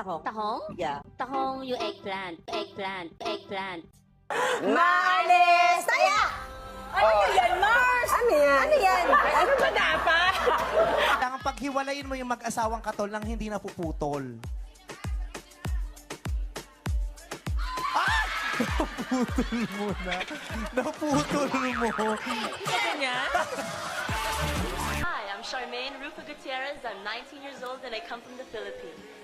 tahong. Tahong? Yeah. Tahong yung eggplant. Eggplant. Maalis! Taya! Ano yan, Mars? Ano yan? Ano yan? Ano ba dapat? Kailangan paghiwalayin mo yung mag-asawang katol nang hindi napuputol. Ah! Naputol mo na. Naputol mo. Hi, I'm Charmaine Rufa Gutierrez. I'm 19 years old and I come from the Philippines.